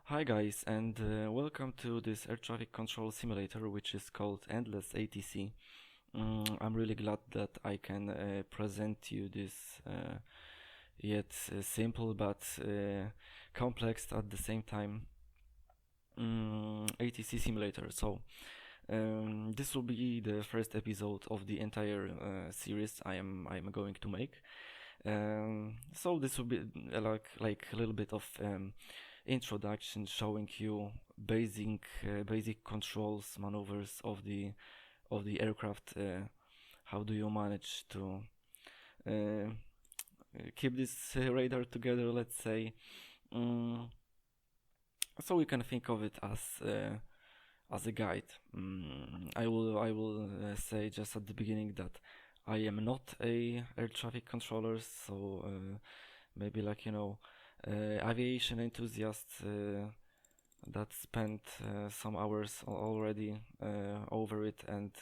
Hi guys, and welcome to this air traffic control simulator, which is called Endless ATC. I'm really glad that I can present you this yet simple but complex at the same time ATC simulator. So this will be the first episode of the entire series I'm going to make. So this will be like a little bit of introduction, showing you basic controls, maneuvers of the aircraft. How do you manage to uh, keep this radar together? Let's say. Mm, so we can think of it as a guide. I will say just at the beginning that I am not a air traffic controller, so maybe aviation enthusiasts that spent some hours already over it, and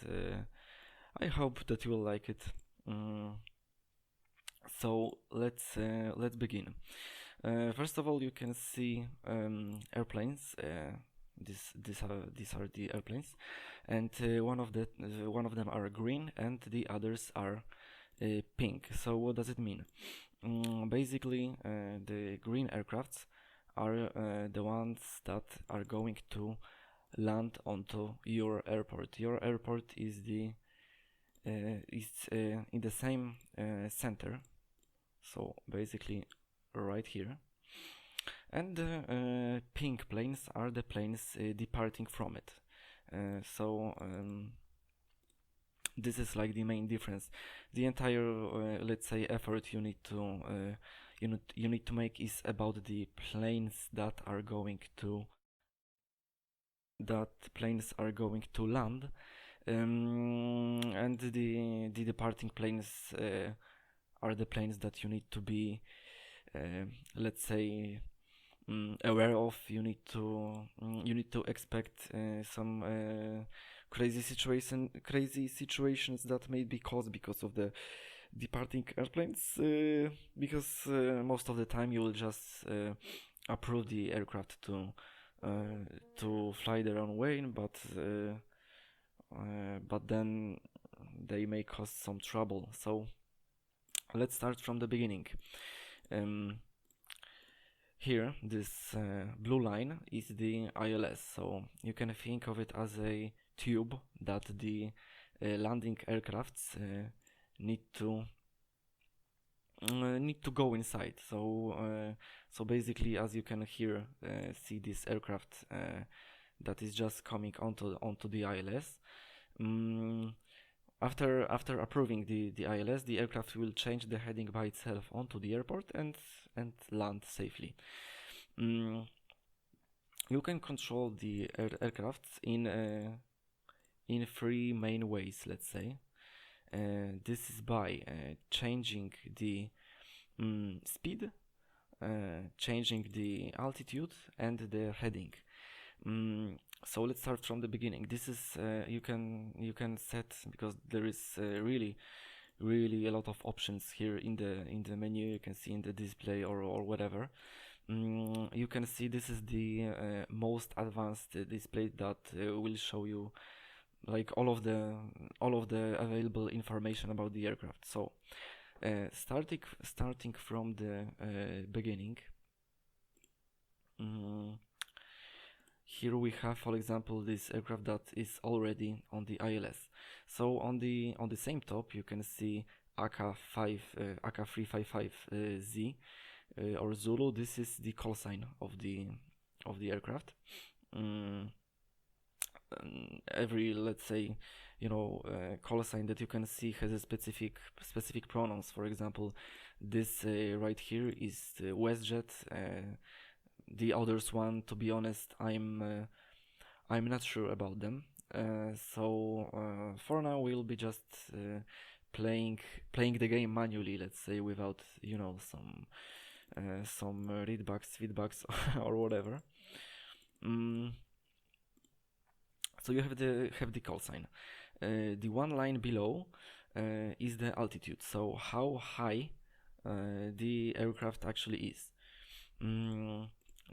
I hope that you will like it. Mm, so let's begin. First of all, you can see airplanes. These are the airplanes, and one of them are green, and the others are pink. So what does it mean? Basically, the green aircrafts are the ones that are going to land onto your airport. Your airport is in the same center, so basically right here. And the pink planes are the planes departing from it. So this is like the main difference. The entire let's say effort you need to make is about the planes that planes are going to land, and the departing planes are the planes that you need to be let's say aware of. You need to expect some crazy situations that may be caused because of the departing airplanes, because most of the time you will just approve the aircraft to fly their own way, but then they may cause some trouble. So let's start from the beginning. Here, this blue line is the ILS, so you can think of it as a tube that the landing aircrafts need to go inside. So basically, as you can here see this aircraft that is just coming onto the ILS. After approving the ILS, the aircraft will change the heading by itself onto the airport and land safely. You can control the aircraft in three main ways, let's say. This is by changing the speed, changing the altitude, and the heading. So let's start from the beginning. This is you can set, because there is really a lot of options here in the menu. You can see in the display or whatever. You can see this is the most advanced display that will show you like all of the available information about the aircraft. So starting from the beginning. Here we have, for example, this aircraft that is already on the ILS. So on the same top you can see AK355Z or Zulu. This is the call sign of the aircraft. Every, let's say, call sign that you can see has a specific pronouns. For example, this right here is WestJet. The others one, to be honest, I'm not sure about them. So for now we'll be just playing the game manually, let's say, without some readbacks, feedbacks or whatever. So you have the call sign. The one line below is the altitude, so how high the aircraft actually is.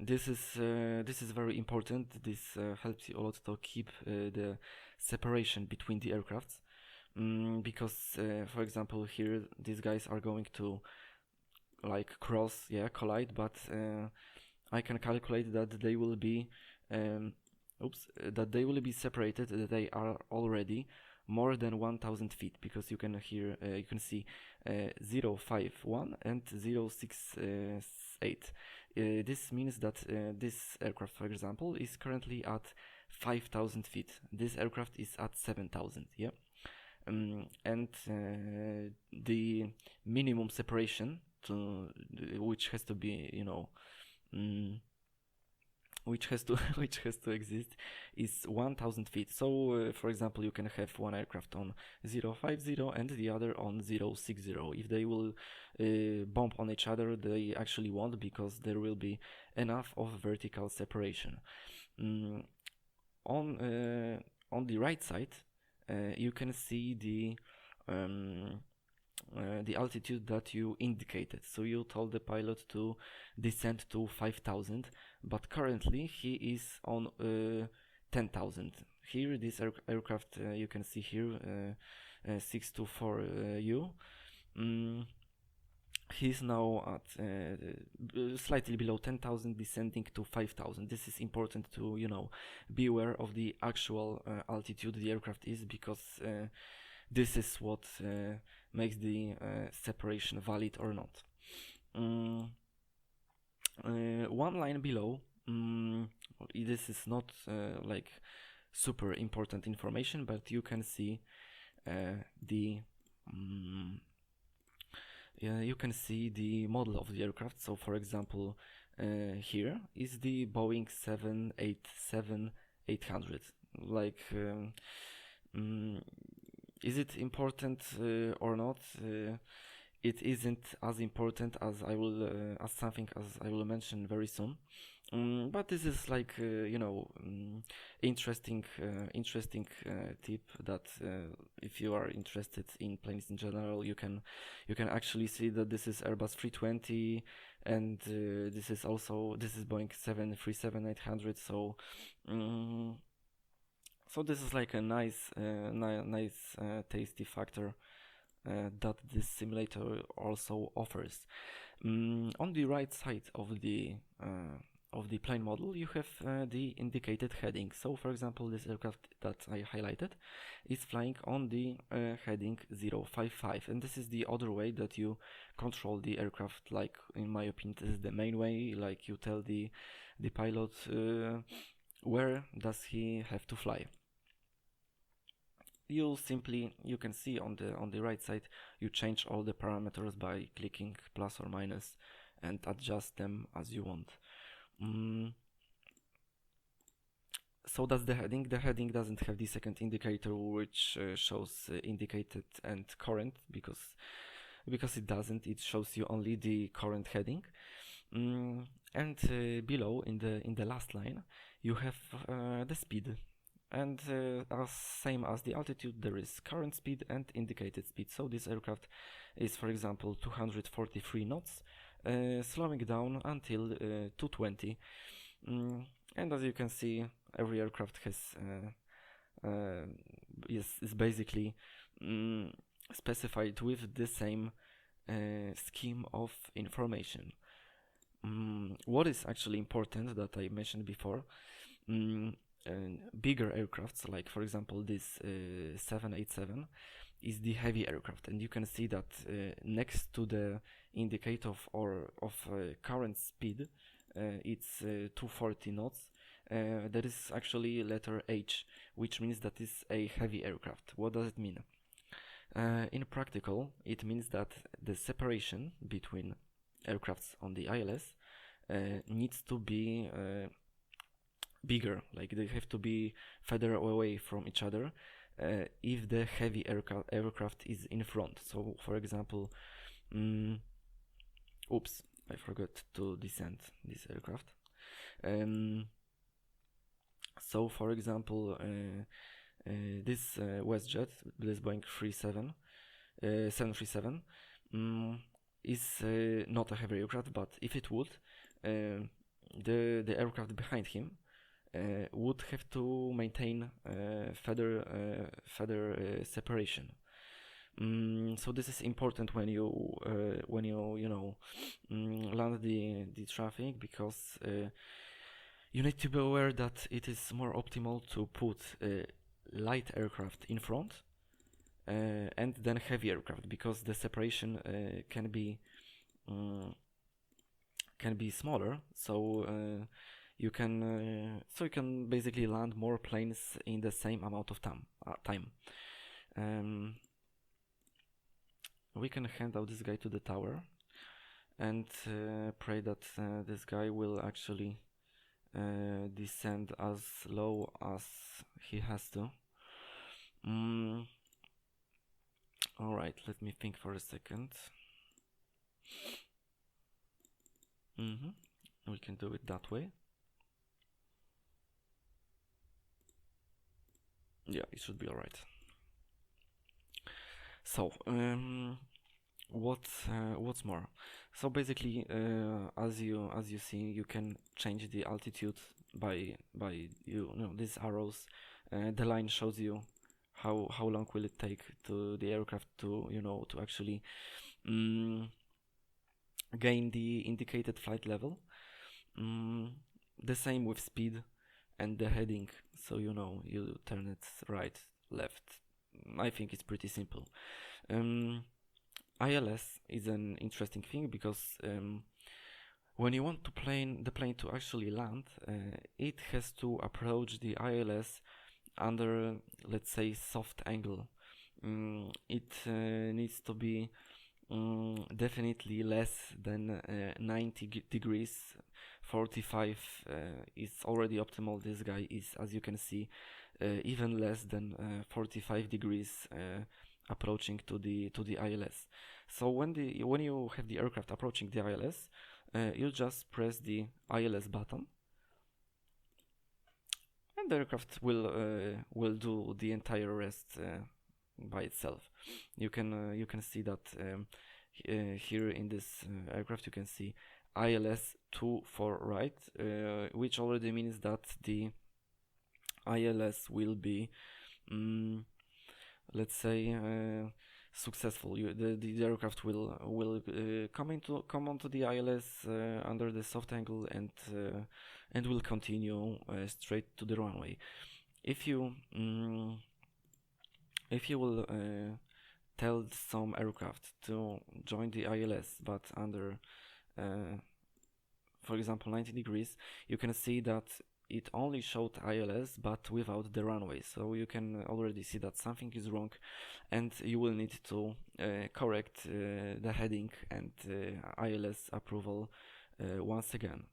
this is very important. This helps you a lot to keep the separation between the aircrafts, because for example here these guys are going to like cross, yeah, collide, but I can calculate that they will be that they will be separated, that they are already more than 1000 feet, because you can here you can see 051 and 068. This means that this aircraft, for example, is currently at 5000 feet. This aircraft is at 7000, yeah. And the minimum separation to which has to be, you know, which has to which has to exist is 1000 feet. So for example, you can have one aircraft on 050 and the other on 060. If they will bump on each other, they actually won't, because there will be enough of vertical separation. On the right side you can see the altitude that you indicated. So you told the pilot to descend to 5000, but currently he is on 10,000. Here, this aircraft you can see here, 624U. He's now at slightly below 10,000, descending to 5,000. This is important to, you know, be aware of the actual altitude the aircraft is, because this is what makes the separation valid or not. One line below, this is not like super important information, but you can see you can see the model of the aircraft. So for example, here is the Boeing 787-800. Like is it important or not? It isn't as important as I will mention very soon. But this is like you know, interesting tip that if you are interested in planes in general, you can actually see that this is Airbus 320, and this is Boeing 737-800. So so this is like a nice tasty factor that this simulator also offers. On the right side of the plane model, you have the indicated heading. So for example, this aircraft that I highlighted is flying on the heading 055, and this is the other way that you control the aircraft. Like, in my opinion, this is the main way. Like, you tell the pilot where does he have to fly. You can see on the right side, you change all the parameters by clicking plus or minus and adjust them as you want. So that's the heading. The heading doesn't have the second indicator, which shows indicated and current, because it doesn't. It shows you only the current heading. And below, in the last line, you have the speed. And same as the altitude, there is current speed and indicated speed. So this aircraft is, for example, 243 knots, slowing down until 220. And as you can see, every aircraft has is basically specified with the same scheme of information. What is actually important that I mentioned before, bigger aircrafts, like for example this 787, is the heavy aircraft, and you can see that next to the indicator of current speed, it's 240 knots. There is actually letter H, which means that it's a heavy aircraft. What does it mean? In practical, it means that the separation between aircrafts on the ILS needs to be bigger, like they have to be further away from each other if the heavy aircraft is in front. So for example, oops, I forgot to descend this aircraft. So for example, this WestJet, this Boeing 737 is not a heavy aircraft, but if it would, the aircraft behind him would have to maintain further separation. So this is important when you land the traffic, because you need to be aware that it is more optimal to put light aircraft in front and then heavy aircraft, because the separation can be smaller. So you can basically land more planes in the same amount of time. We can hand out this guy to the tower and pray that this guy will actually descend as low as he has to. Alright, let me think for a second. We can do it that way. Yeah, it should be alright. So, what's more? So basically, as you see, you can change the altitude by these arrows. The line shows you how long will it take to the aircraft to to actually gain the indicated flight level. The same with speed and the heading. So you turn it right, left. I think it's pretty simple. ILS is an interesting thing because when you want the plane to actually land, it has to approach the ILS under, let's say, soft angle. It needs to be definitely less than 90 degrees. 45 is already optimal. This guy is, as you can see, even less than 45 degrees approaching to the ILS. So when you have the aircraft approaching the ILS, you just press the ILS button, and the aircraft will do the entire rest by itself. You can see that here in this aircraft you can see ILS 2 for right, which already means that the ILS will be let's say successful. The aircraft will come onto the ILS under the soft angle and will continue straight to the runway. If you will tell some aircraft to join the ILS but under for example 90 degrees, you can see that it only showed ILS but without the runway. So you can already see that something is wrong, and you will need to correct the heading and ILS approval once again.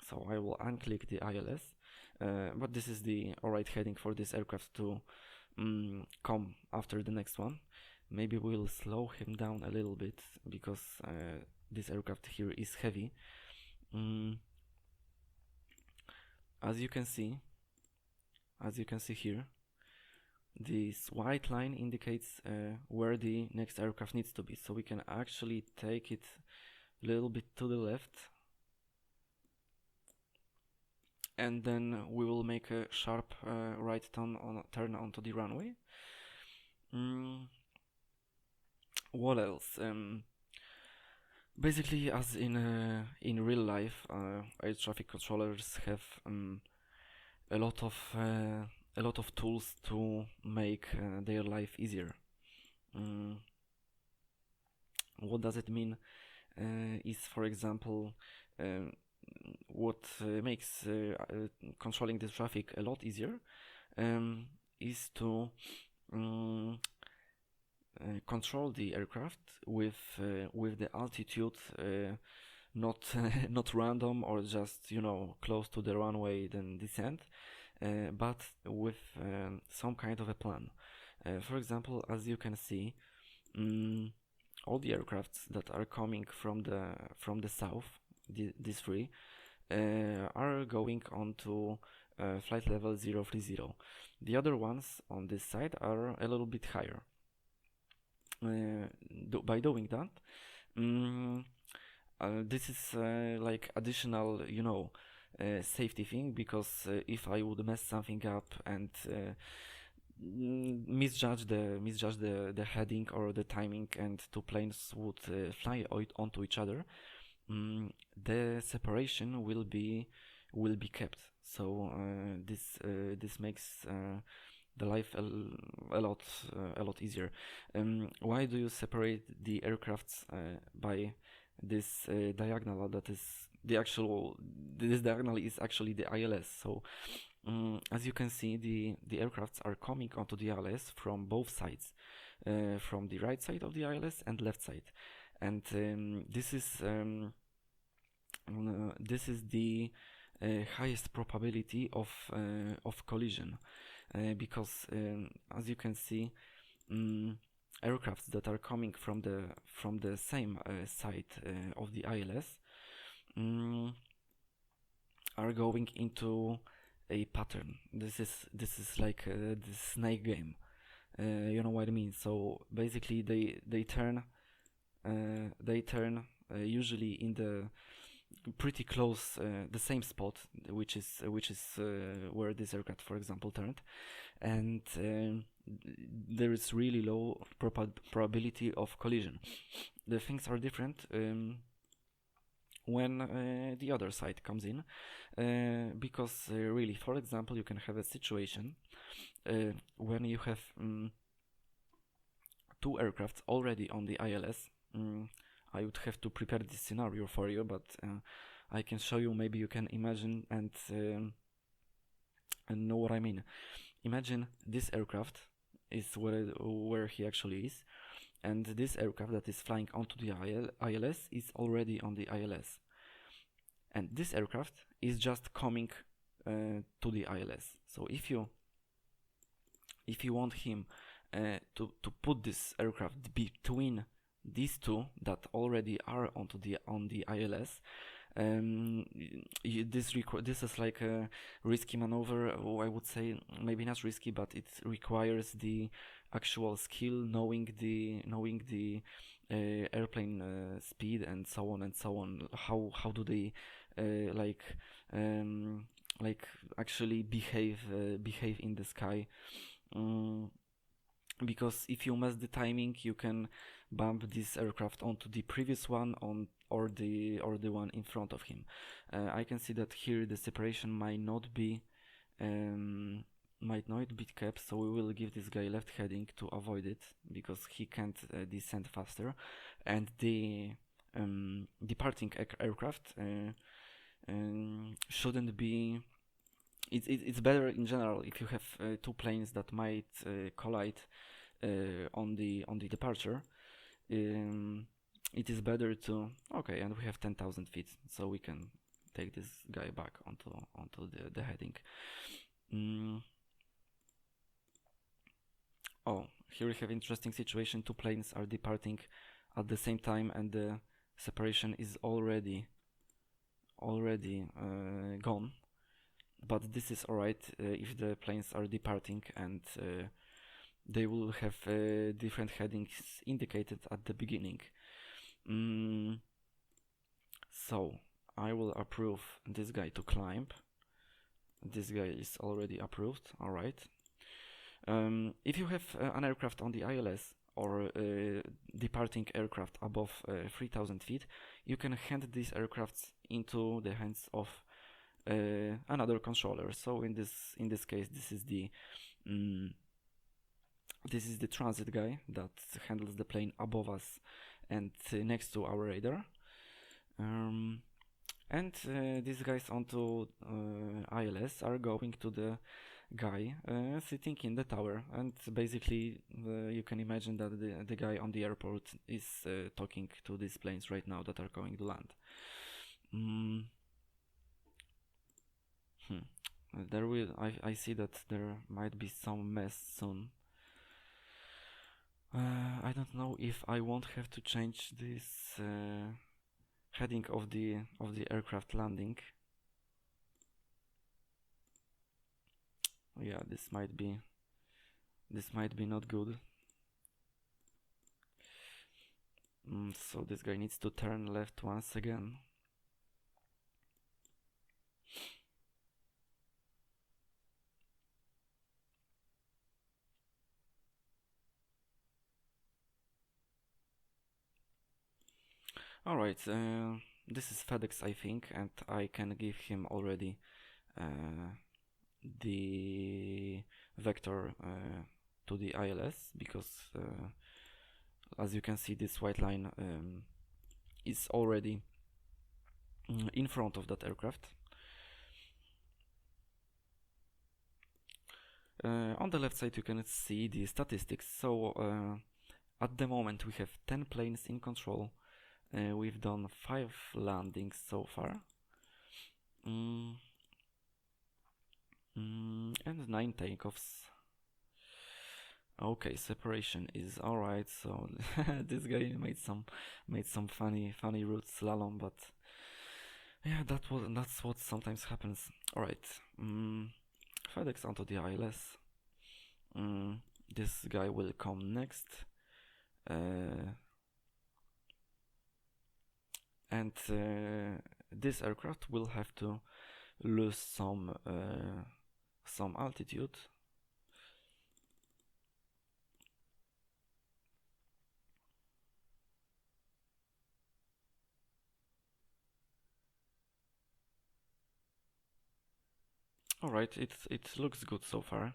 So I will unclick the ILS, but this is the alright heading for this aircraft to come after the next one. Maybe we'll slow him down a little bit because this aircraft here is heavy. As you can see here, this white line indicates where the next aircraft needs to be. So we can actually take it a little bit to the left, and then we will make a sharp right turn onto the runway. What else? Basically, as in real life, air traffic controllers have a lot of tools to make their life easier. What does it mean? Is, for example, what makes controlling the traffic a lot easier is to control the aircraft with the altitude not random or just close to the runway then descend, but with some kind of a plan. For example, as you can see, all the aircrafts that are coming from the south, these three, are going on to flight level 030. The other ones on this side are a little bit higher. By doing that, this is like additional, you know, safety thing, because if I would mess something up and misjudge the heading or the timing, and two planes would fly onto each other, the separation will be kept. So this makes the life a lot easier. Why do you separate the aircrafts by this diagonal? That is the actual. This diagonal is actually the ILS. So as you can see, the aircrafts are coming onto the ILS from both sides, from the right side of the ILS and left side, and this is the highest probability of collision, because as you can see, aircrafts that are coming from the same side of the ILS are going into a pattern. This is like the snake game. You know what I mean? So basically, they turn usually in the pretty close, the same spot, which is where this aircraft, for example, turned, and there is really low probability of collision. The things are different when the other side comes in, because really, for example, you can have a situation when you have two aircrafts already on the ILS. I would have to prepare this scenario for you, but I can show you. Maybe you can imagine and know what I mean. Imagine this aircraft is where he actually is, and this aircraft that is flying onto the ILS is already on the ILS, and this aircraft is just coming to the ILS. So if you want him to put this aircraft between these two that already are on the ILS, this is like a risky maneuver. I would say maybe not risky, but it requires the actual skill, knowing the airplane speed and so on and so on. How do they like actually behave in the sky? Because if you mess the timing, you can bump this aircraft onto the previous one or the one in front of him. I can see that here the separation might not be kept, so we will give this guy left heading to avoid it, because he can't descend faster, and the departing aircraft shouldn't be. It's better in general if you have two planes that might collide on the departure. It is better to and we have 10,000 feet, so we can take this guy back onto the heading. Oh, here we have interesting situation. Two planes are departing at the same time, and the separation is already gone. But this is alright if the planes are departing, and they will have different headings indicated at the beginning. So I will approve this guy to climb. This guy is already approved. Alright. If you have an aircraft on the ILS or departing aircraft above 3,000 feet, you can hand these aircrafts into the hands of another controller. So in this case, this is the transit guy that handles the plane above us and next to our radar, and these guys onto ILS are going to the guy sitting in the tower, and basically you can imagine that the guy on the airport is talking to these planes right now that are going to land. I see that there might be some mess soon. I don't know if I won't have to change this heading of the aircraft landing. Yeah, this might be not good. So this guy needs to turn left once again. Alright, this is FedEx, I think, and I can give him already the vector to the ILS, because as you can see, this white line is already in front of that aircraft. On the left side you can see the statistics. So at the moment we have 10 planes in control. We've done 5 landings so far, and 9 takeoffs. Okay, separation is alright. So this guy made some funny route slalom, but yeah, that's what sometimes happens. Alright, FedEx onto the ILS. This guy will come next. And this aircraft will have to lose some altitude. Alright, it looks good so far.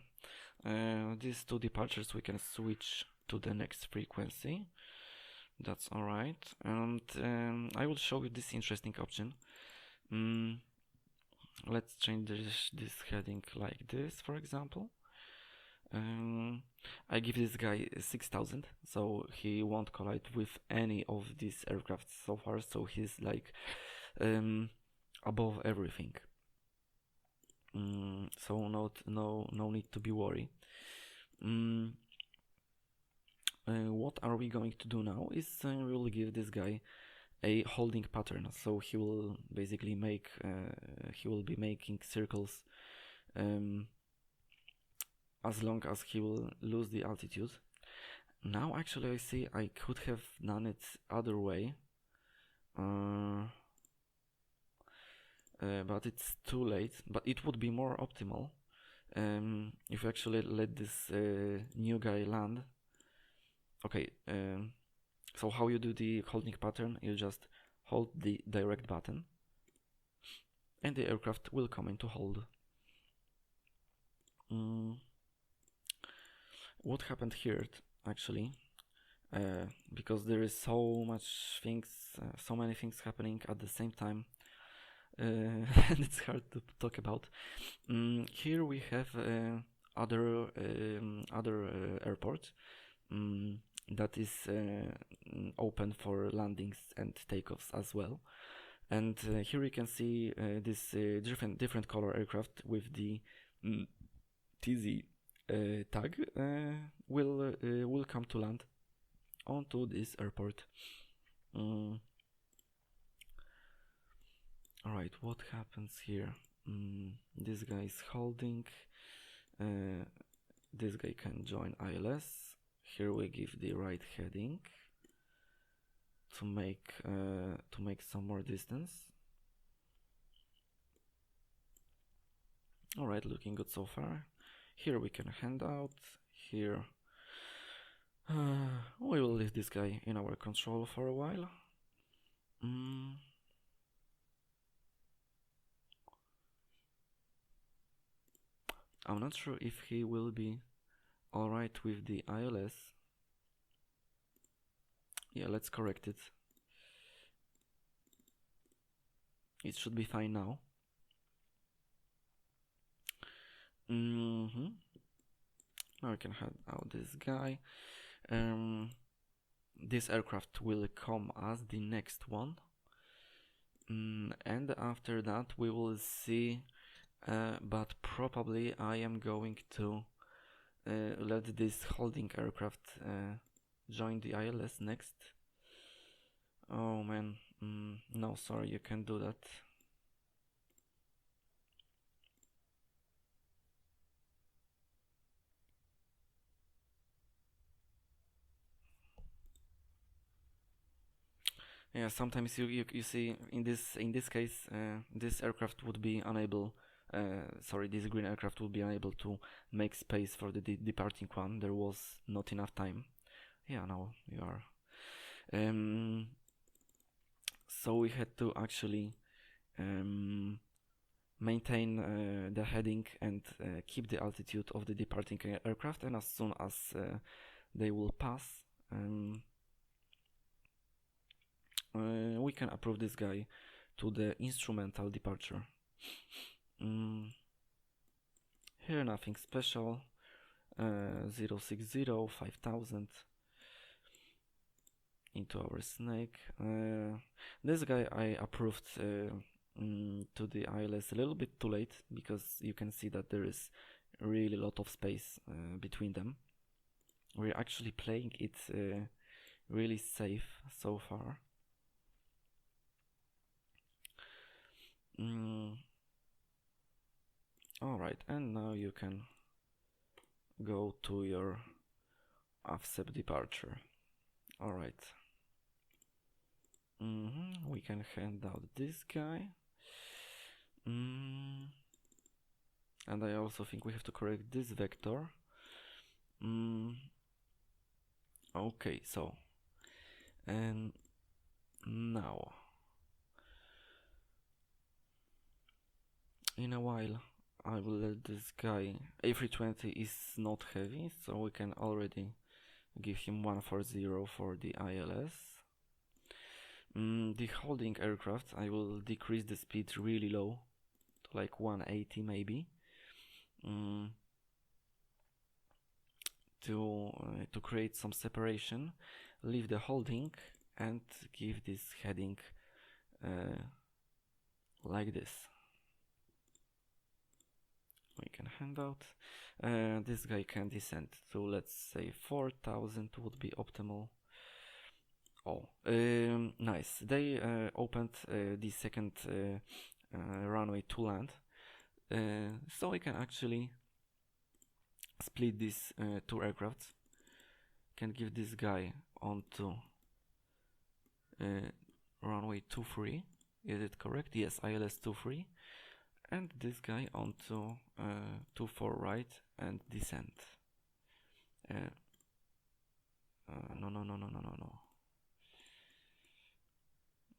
These 2 departures we can switch to the next frequency. That's alright, and I will show you this interesting option. Let's change this heading like this, for example. I give this guy 6000, so he won't collide with any of these aircraft so far, so he's like above everything. So no need to be worried. What are we going to do now is we will give this guy a holding pattern, so he will basically he will be making circles as long as he will lose the altitude. Now actually I see I could have done it other way, but it's too late. But it would be more optimal if you actually let this new guy land. Okay, so how you do the holding pattern, you just hold the direct button and the aircraft will come into hold. What happened here actually, because there is so many things happening at the same time, and it's hard to talk about. Here we have other airport that is open for landings and takeoffs as well. And here you can see this different color aircraft with the TZ tag will come to land onto this airport. Alright, what happens here? This guy is holding. This guy can join ILS. Here we give the right heading to make some more distance. Alright, looking good so far. Here we can hand out. Here we will leave this guy in our control for a while. I'm not sure if he will be alright with the ILS. Yeah, let's correct it. It should be fine now. Now we can head out this guy. This aircraft will come as the next one. And after that we will see, but probably I am going to let this holding aircraft join the ILS next. Oh man, no, sorry, you can't do that. Yeah, sometimes you see in this case this aircraft would be unable. Sorry, this green aircraft would be unable to make space for the departing one. There was not enough time. Yeah, now you are. So we had to actually maintain the heading and keep the altitude of the departing aircraft, and as soon as they will pass, we can approve this guy to the instrumental departure. Here nothing special. 060 5000 into our snake. This guy I approved to the ILS a little bit too late, because you can see that there is really a lot of space between them. We're actually playing it really safe so far. Alright, and now you can go to your AFSEP departure. Alright. We can hand out this guy. And I also think we have to correct this vector. Okay, so and now in a while I will let this guy. A320 is not heavy, so we can already give him 140 for the ILS. The holding aircraft, I will decrease the speed really low, to like 180 maybe, to create some separation. Leave the holding and give this heading like this. We can hand out. This guy can descend to, let's say, 4000 would be optimal. Oh, nice. They opened the second runway to land, so we can actually split these two aircrafts. Can give this guy onto runway 23. Is it correct? Yes, ILS 23. And this guy onto 24 right and descend. No.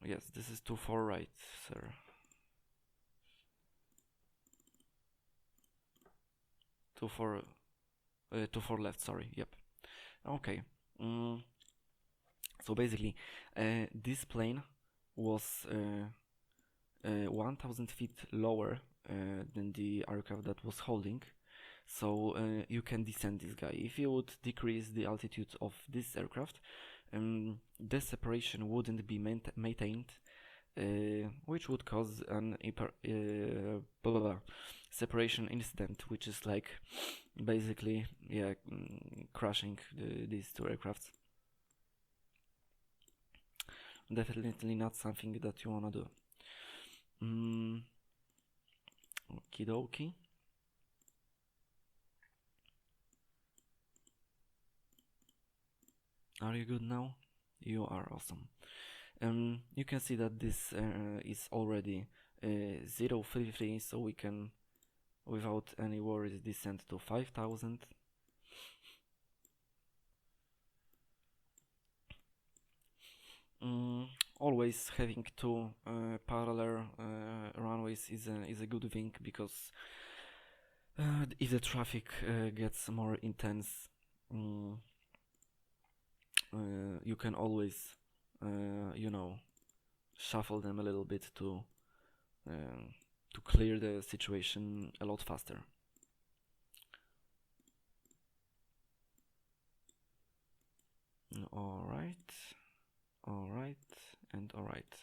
Yes, this is 24 right, sir. 24 left, sorry, yep. Okay. So basically, this plane was 1000 feet lower than the aircraft that was holding, so you can descend this guy. If you would decrease the altitude of this aircraft, the separation wouldn't be maintained, which would cause an separation incident, which is like basically crashing these two aircrafts. Definitely not something that you wanna do. Okie dokie. Are you good now? You are awesome. You can see that this is already 033, so we can, without any worries, descend to 5000. Always having two parallel runways is a good thing, because if the traffic gets more intense, you can always shuffle them a little bit to clear the situation a lot faster. Alright, and alright.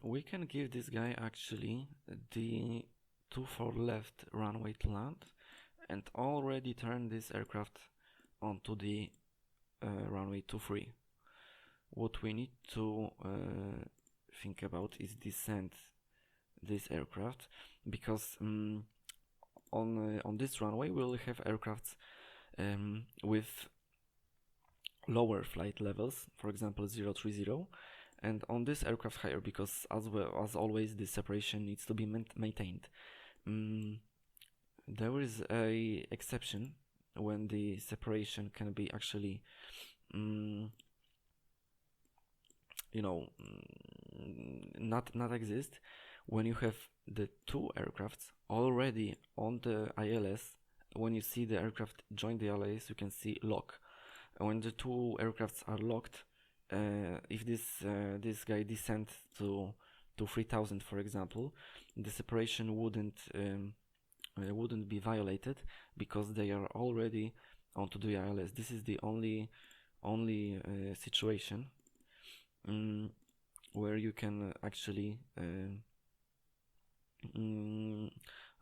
We can give this guy actually the 24 left runway to land, and already turn this aircraft onto the runway 23. What we need to think about is descent this aircraft, because on this runway we'll have aircrafts with lower flight levels, for example 030, and on this aircraft higher, because as well as always the separation needs to be maintained. There is a exception when the separation can be actually not exist, when you have the two aircrafts already on the ILS. When you see the aircraft join the ILS, you can see lock. When the two aircrafts are locked, if this guy descends to 3000, for example, the separation wouldn't be violated, because they are already onto the ILS. This is the only situation where you can actually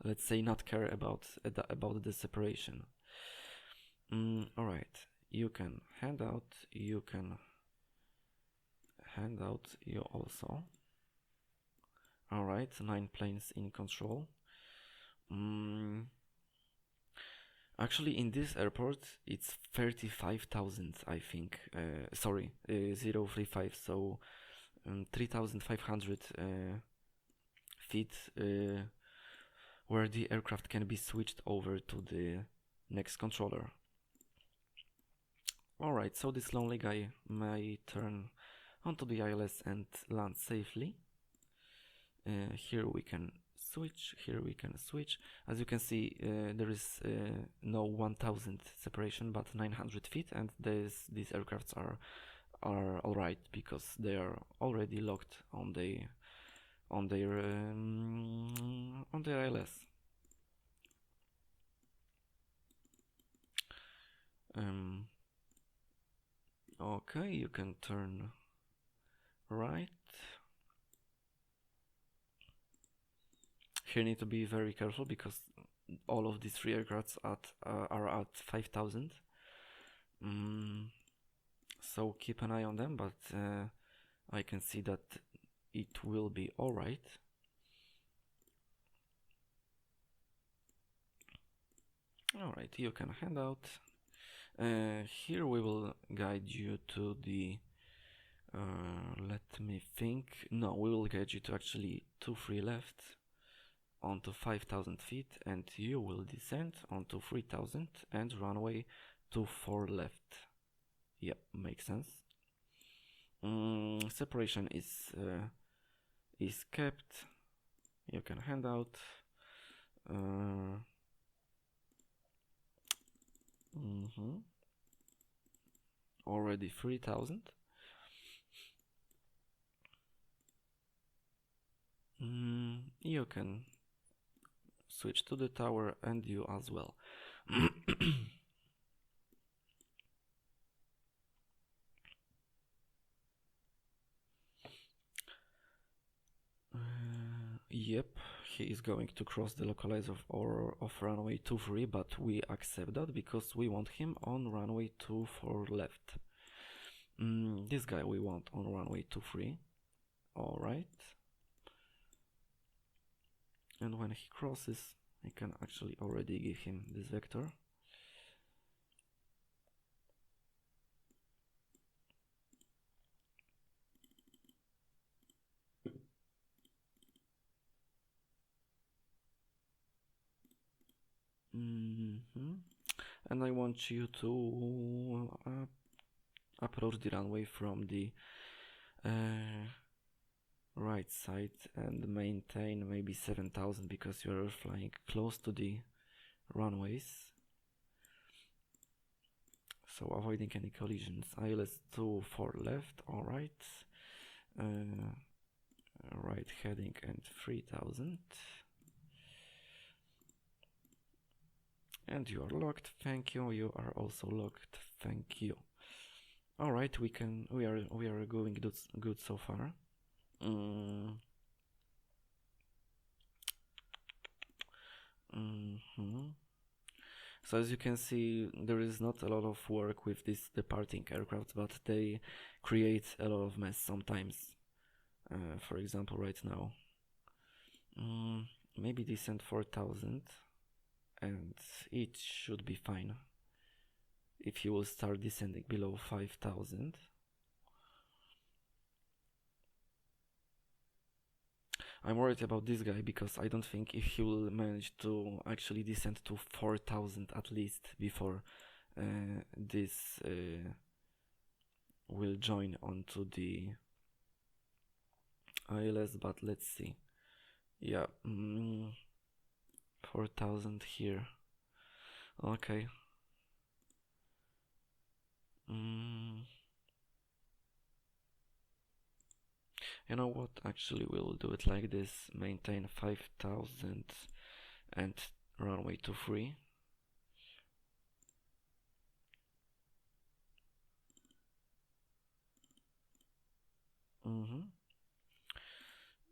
let's say not care about the separation. All right, you can hand out you also. All right, 9 planes in control. Actually, in this airport, it's 35,000, I think. Sorry, 035. So 3,500 feet, where the aircraft can be switched over to the next controller. Alright, so this lonely guy may turn onto the ILS and land safely. Here we can switch, As you can see, there is no 1000 separation, but 900 feet, and these aircrafts are alright, because they are already locked on their ILS. Okay, you can turn right. Here need to be very careful, because all of these three aircrafts are at 5000. So keep an eye on them, but I can see that it will be alright. Alright, you can hand out. Here we will guide you to the let me think. No, we will guide you to actually 23 left onto 5000 feet, and you will descend onto 3000 and runway 24 left. Yep, makes sense. Separation is kept. You can hand out. Already 3000. You can switch to the tower, and you as well. Yep, he is going to cross the localizer of runway 23, but we accept that because we want him on runway 24 left. This guy we want on runway 23. Alright. And when he crosses, I can actually already give him this vector. And I want you to approach the runway from the right side and maintain maybe 7000, because you're flying close to the runways, so avoiding any collisions. ILS 24 left. Alright, right heading and 3000, and you are locked. Thank you. You are also locked. Thank you. Alright, we are going good so far. So as you can see, there is not a lot of work with these departing aircraft, but they create a lot of mess sometimes. For example, right now, Maybe descent 4000 and it should be fine if you will start descending below 5000. I'm worried about this guy because I don't think if he will manage to actually descend to 4000 at least before this will join onto the ILS, but let's see. Yeah, 4000 here. Okay. You know what? Actually, we'll do it like this. Maintain 5000 and runway 23.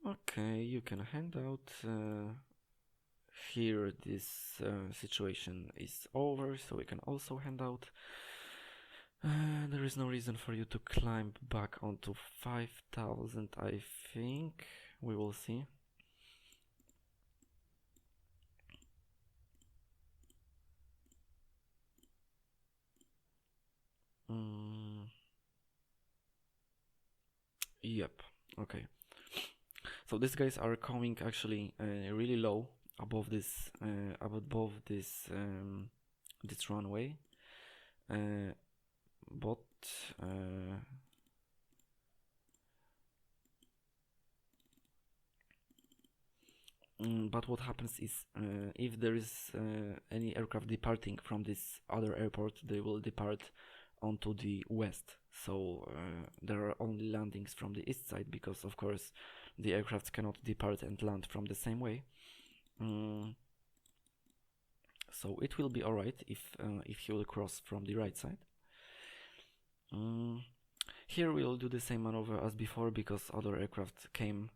Okay, you can hand out. Here this situation is over, so we can also hand out. There is no reason for you to climb back onto 5000, I think. We will see. Yep, okay. So these guys are coming actually really low above this this runway, but but what happens is if there is any aircraft departing from this other airport, they will depart onto the west. So there are only landings from the east side because of course the aircraft cannot depart and land from the same way. So it will be alright if he will cross from the right side. Here we'll do the same maneuver as before because other aircraft came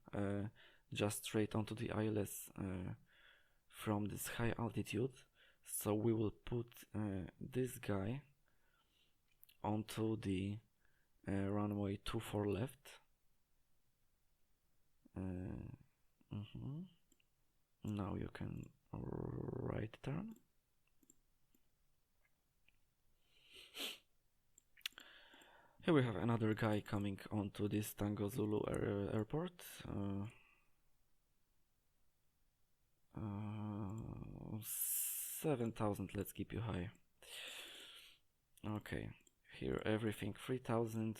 just straight onto the ILS from this high altitude. So we will put this guy onto the runway 24 left. Now you can right turn. Here we have another guy coming onto this Tango Zulu airport. 7000, let's keep you high. Okay, here everything 3000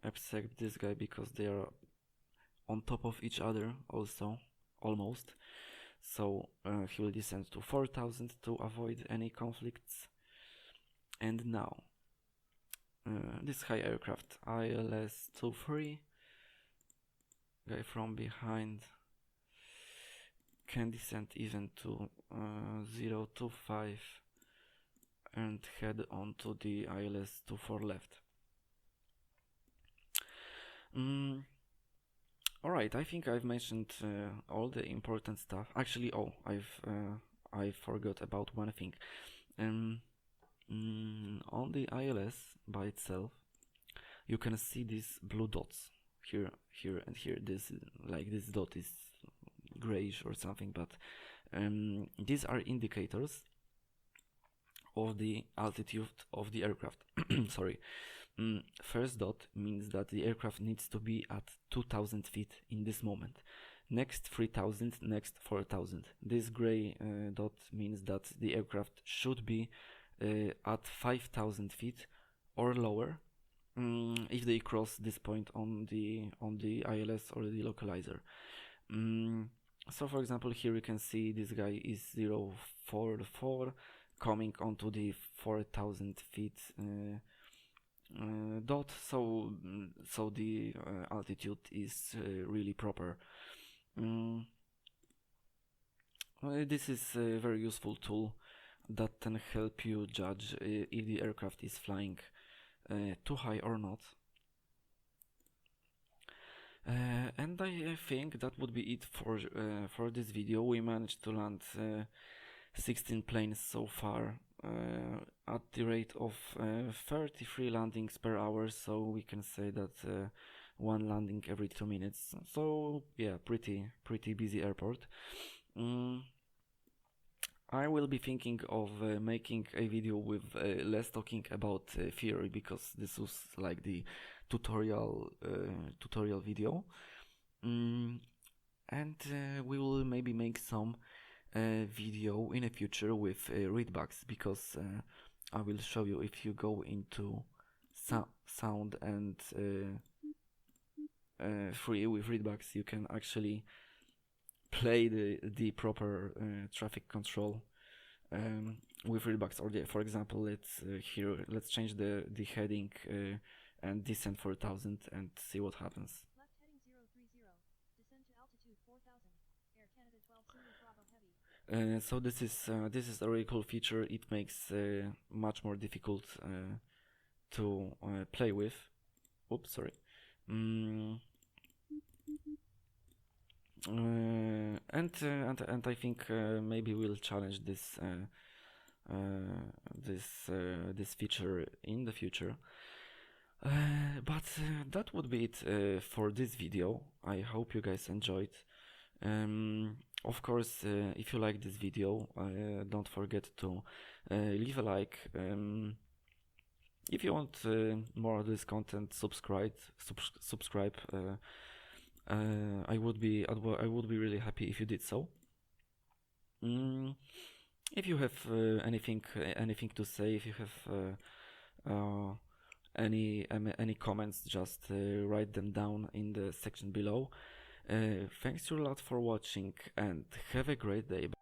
except this guy because they are on top of each other also, almost. So he will descend to 4000 to avoid any conflicts. And now this high aircraft ILS 23 guy from behind can descend even to 025 and head onto the ILS 24 left. Alright, I think I've mentioned all the important stuff. Actually, I forgot about one thing. On the ILS by itself, you can see these blue dots here, here, and here. This dot is grayish or something, but these are indicators of the altitude of the aircraft. Sorry. First dot means that the aircraft needs to be at 2000 feet in this moment. Next 3000, next 4000. This gray dot means that the aircraft should be at 5000 feet or lower if they cross this point on the ILS or the localizer. So for example, here you can see this guy is 044 coming onto the 4000 feet dot, so the altitude is really proper. This is a very useful tool that can help you judge if the aircraft is flying too high or not. And I think that would be it for this video. We managed to land 16 planes so far at the rate of 33 landings per hour, so we can say that one landing every 2 minutes. So yeah, pretty busy airport. I will be thinking of making a video with less talking about theory, because this was like the tutorial video. And we will maybe make some video in the future with readbacks, because I will show you, if you go into sound and free with readbacks, you can actually play the proper traffic control with readbacks. Or for example, let's change the heading and descend 4000 and see what happens. Left heading 030, descend to altitude 4000, Air Canada 12 Zulu Bravo Heavy. So this is a really cool feature. It makes much more difficult to play with. Oops, sorry. And I think maybe we'll challenge this this feature in the future. But that would be it for this video. I hope you guys enjoyed. Of course, if you like this video, don't forget to leave a like. If you want more of this content, subscribe. I would be really happy if you did so. If you have anything to say, if you have any comments, just write them down in the section below. Thanks a lot for watching, and have a great day.